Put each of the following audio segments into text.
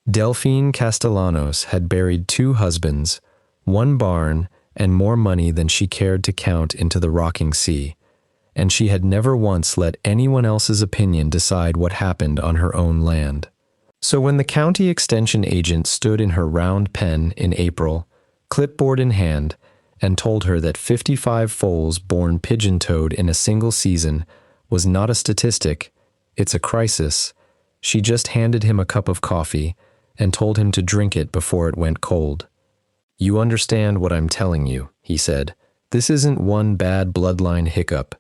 Delphine Castellanos had buried 2 husbands, 1 barn, and more money than she cared to count into the rocking sea, and she had never once let anyone else's opinion decide what happened on her own land. So when the county extension agent stood in her round pen in April, clipboard in hand, and told her that 55 foals born pigeon-toed in a single season was not a statistic, it's a crisis, she just handed him a cup of coffee and told him to drink it before it went cold. "You understand what I'm telling you," he said. "This isn't one bad bloodline hiccup.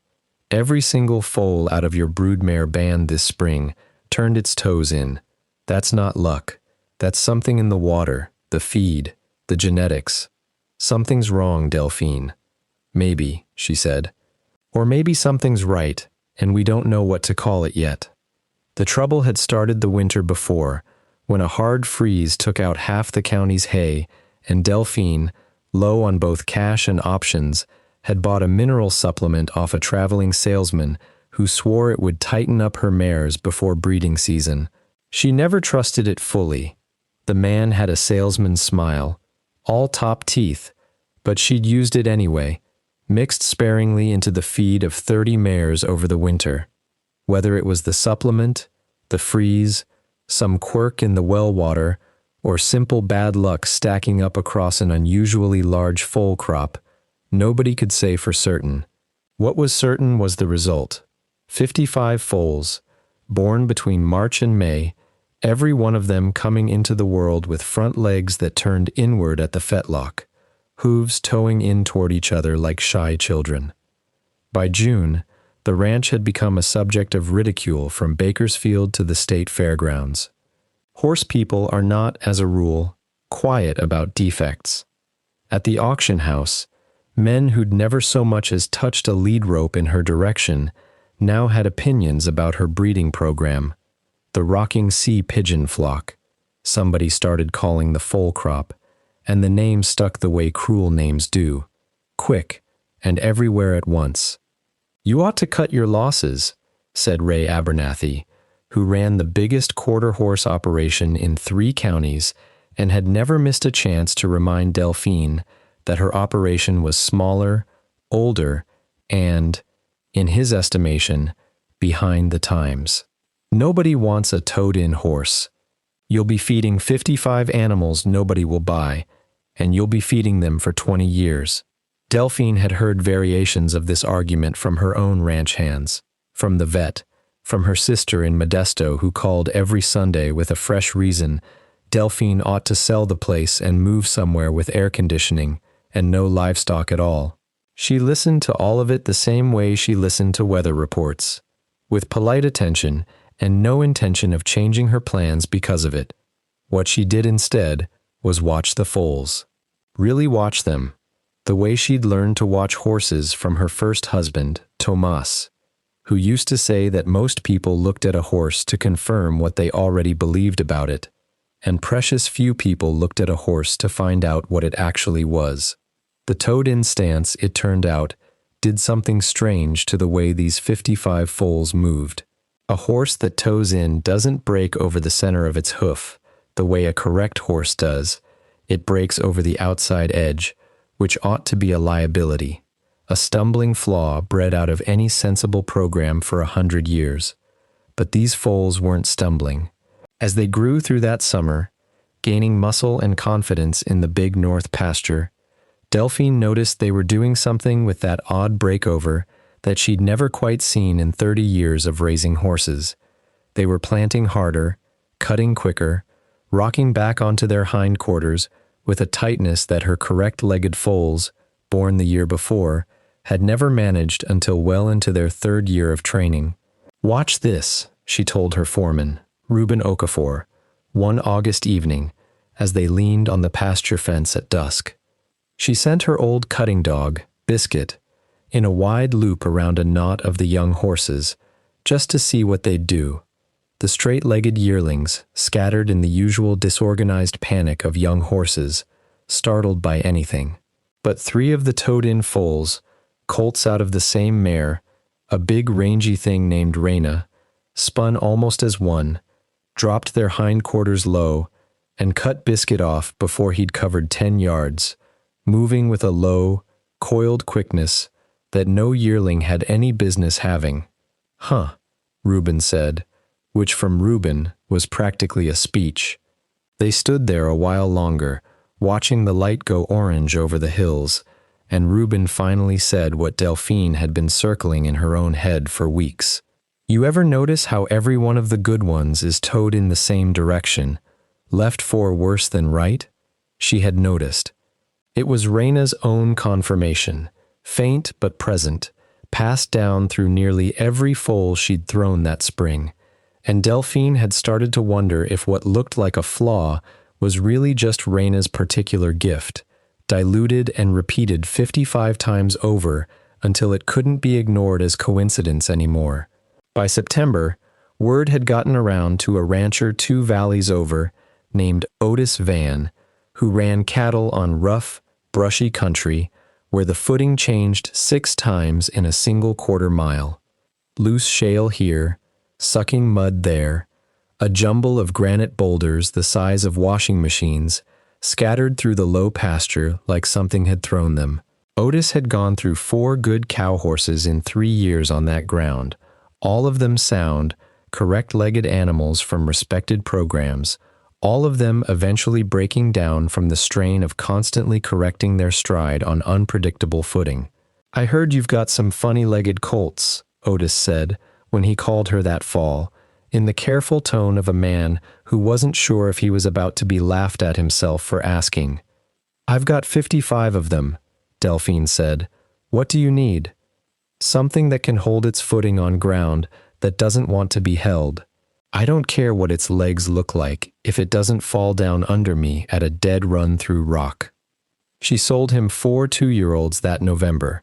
Every single foal out of your broodmare band this spring turned its toes in. That's not luck. That's something in the water, the feed, the genetics. Something's wrong, Delphine." "Maybe," she said. "Or maybe something's right, and we don't know what to call it yet." The trouble had started the winter before, when a hard freeze took out half the county's hay, and Delphine, low on both cash and options, had bought a mineral supplement off a traveling salesman who swore it would tighten up her mares before breeding season. She never trusted it fully. The man had a salesman's smile, all top teeth, but she'd used it anyway, mixed sparingly into the feed of 30 mares over the winter. Whether it was the supplement, the freeze, some quirk in the well water, or simple bad luck stacking up across an unusually large foal crop, nobody could say for certain. What was certain was the result. 55 foals, born between March and May, every one of them coming into the world with front legs that turned inward at the fetlock, hooves toeing in toward each other like shy children. By June, the ranch had become a subject of ridicule from Bakersfield to the state fairgrounds. Horse people are not, as a rule, quiet about defects. At the auction house, men who'd never so much as touched a lead rope in her direction now had opinions about her breeding program. The rocking sea pigeon flock, somebody started calling the foal crop, and the name stuck the way cruel names do, quick and everywhere at once. "You ought to cut your losses," said Ray Abernathy, who ran the biggest quarter-horse operation in 3 counties and had never missed a chance to remind Delphine that her operation was smaller, older, and, in his estimation, behind the times. "Nobody wants a toed-in horse. You'll be feeding 55 animals nobody will buy, and you'll be feeding them for 20 years. Delphine had heard variations of this argument from her own ranch hands, from the vet, from her sister in Modesto who called every Sunday with a fresh reason Delphine ought to sell the place and move somewhere with air conditioning and no livestock at all. She listened to all of it the same way she listened to weather reports, with polite attention and no intention of changing her plans because of it. What she did instead was watch the foals. Really watch them, the way she'd learned to watch horses from her first husband, Tomas, who used to say that most people looked at a horse to confirm what they already believed about it, and precious few people looked at a horse to find out what it actually was. The toed-in stance, it turned out, did something strange to the way these 55 foals moved. A horse that toes in doesn't break over the center of its hoof, the way a correct horse does. It breaks over the outside edge, which ought to be a liability, a stumbling flaw bred out of any sensible program for 100 years. But these foals weren't stumbling. As they grew through that summer, gaining muscle and confidence in the big north pasture, Delphine noticed they were doing something with that odd breakover that she'd never quite seen in 30 years of raising horses. They were planting harder, cutting quicker, rocking back onto their hindquarters with a tightness that her correct-legged foals, born the year before, had never managed until well into their 3rd year of training. "Watch this," she told her foreman, Reuben Okafor, one August evening, as they leaned on the pasture fence at dusk. She sent her old cutting dog, Biscuit, in a wide loop around a knot of the young horses, just to see what they'd do. The straight-legged yearlings, scattered in the usual disorganized panic of young horses, startled by anything. But 3 of the toed-in foals, colts out of the same mare, a big rangy thing named Reina, spun almost as one, dropped their hindquarters low, and cut Biscuit off before he'd covered 10 yards, moving with a low, coiled quickness that no yearling had any business having. "Huh," Reuben said, which from Reuben was practically a speech. They stood there a while longer, watching the light go orange over the hills, and Reuben finally said what Delphine had been circling in her own head for weeks. "You ever notice how every one of the good ones is towed in the same direction, left for worse than right?" She had noticed. It was Raina's own confirmation, faint but present, passed down through nearly every foal she'd thrown that spring, and Delphine had started to wonder if what looked like a flaw was really just Raina's particular gift, diluted and repeated 55 times over until it couldn't be ignored as coincidence anymore. By September, word had gotten around to a rancher 2 valleys over named Otis Van, who ran cattle on rough, brushy country where the footing changed 6 times in a single quarter-mile. Loose shale here, sucking mud there, a jumble of granite boulders the size of washing machines, scattered through the low pasture like something had thrown them. Otis had gone through 4 good cow horses in 3 years on that ground, all of them sound, correct-legged animals from respected programs, all of them eventually breaking down from the strain of constantly correcting their stride on unpredictable footing. "I heard you've got some funny-legged colts," Otis said when he called her that fall, in the careful tone of a man who wasn't sure if he was about to be laughed at himself for asking. "I've got 55 of them," Delphine said. "What do you need?" "Something that can hold its footing on ground that doesn't want to be held. I don't care what its legs look like if it doesn't fall down under me at a dead run through rock." She sold him 4 2-year-olds that November,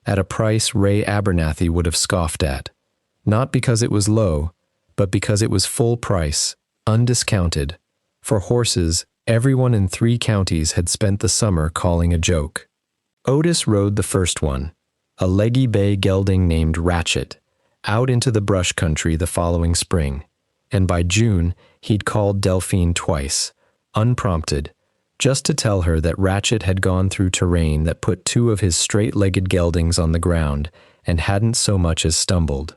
at a price Ray Abernathy would have scoffed at. Not because it was low, but because it was full price, undiscounted, for horses everyone in 3 counties had spent the summer calling a joke. Otis rode the first one, a leggy bay gelding named Ratchet, out into the brush country the following spring, and by June he'd called Delphine twice, unprompted, just to tell her that Ratchet had gone through terrain that put 2 of his straight-legged geldings on the ground and hadn't so much as stumbled.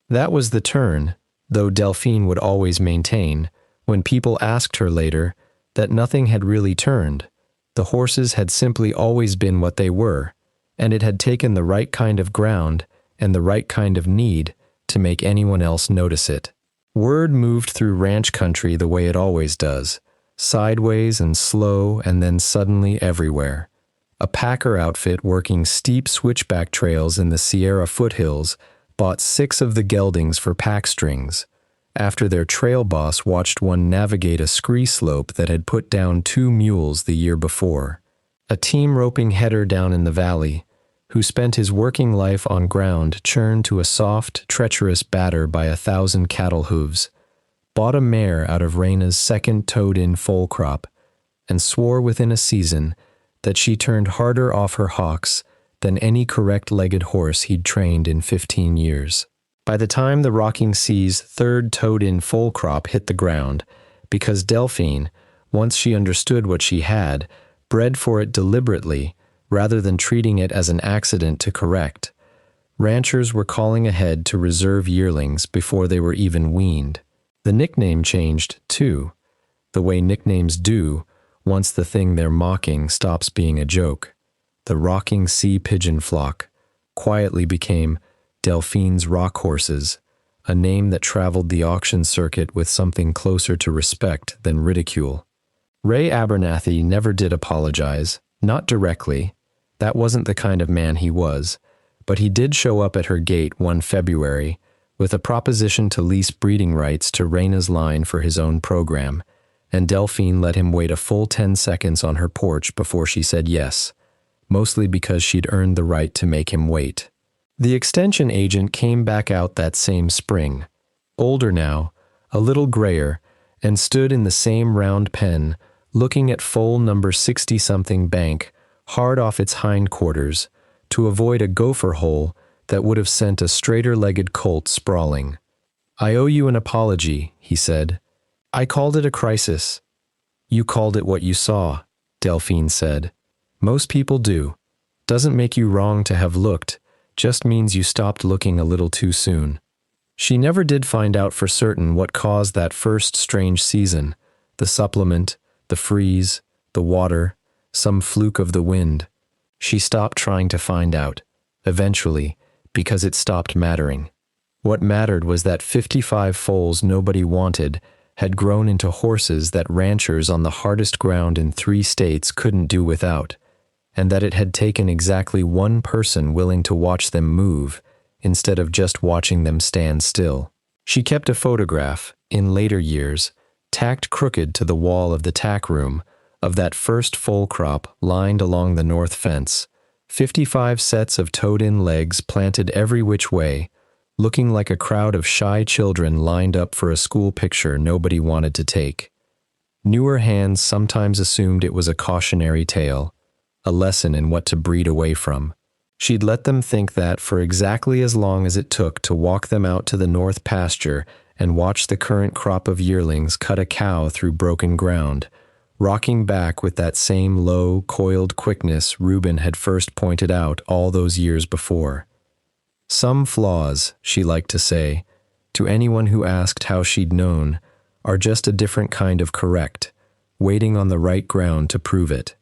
That was the turn, though Delphine would always maintain, when people asked her later, that nothing had really turned. The horses had simply always been what they were, and it had taken the right kind of ground and the right kind of need to make anyone else notice it. Word moved through ranch country the way it always does, sideways and slow and then suddenly everywhere. A packer outfit working steep switchback trails in the Sierra foothills bought 6 of the geldings for pack strings, after their trail boss watched one navigate a scree slope that had put down 2 mules the year before. A team roping header down in the valley, who spent his working life on ground churned to a soft, treacherous batter by 1,000 cattle hooves, bought a mare out of Raina's second toed-in foal crop, and swore within a season that she turned harder off her hocks than any correct-legged horse he'd trained in 15 years. By the time the Rocking Sea's third toed-in foal crop hit the ground, because Delphine, once she understood what she had, bred for it deliberately rather than treating it as an accident to correct, ranchers were calling ahead to reserve yearlings before they were even weaned. The nickname changed, too, the way nicknames do once the thing they're mocking stops being a joke. The Rocking Sea pigeon flock quietly became Delphine's Rock Horses, a name that traveled the auction circuit with something closer to respect than ridicule. Ray Abernathy never did apologize, not directly. That wasn't the kind of man he was, but he did show up at her gate one February with a proposition to lease breeding rights to Raina's line for his own program, and Delphine let him wait a full 10 seconds on her porch before she said yes, mostly because she'd earned the right to make him wait. The extension agent came back out that same spring, older now, a little grayer, and stood in the same round pen, looking at foal number 60-something bank, hard off its hindquarters, to avoid a gopher hole that would have sent a straighter-legged colt sprawling. "I owe you an apology," he said. "I called it a crisis." You called it what you saw, Delphine said. Most people do. Doesn't make you wrong to have looked, just means you stopped looking a little too soon. She never did find out for certain what caused that first strange season, the supplement, the freeze, the water, some fluke of the wind. She stopped trying to find out, eventually, because it stopped mattering. What mattered was that 55 foals nobody wanted had grown into horses that ranchers on the hardest ground in 3 states couldn't do without, and that it had taken exactly one person willing to watch them move instead of just watching them stand still. She kept a photograph, in later years, tacked crooked to the wall of the tack room, of that first foal crop lined along the north fence, 55 sets of toed-in legs planted every which way, looking like a crowd of shy children lined up for a school picture nobody wanted to take. Newer hands sometimes assumed it was a cautionary tale, a lesson in what to breed away from. She'd let them think that for exactly as long as it took to walk them out to the north pasture and watch the current crop of yearlings cut a cow through broken ground, rocking back with that same low, coiled quickness Reuben had first pointed out all those years before. Some flaws, she liked to say, to anyone who asked how she'd known, are just a different kind of correct, waiting on the right ground to prove it.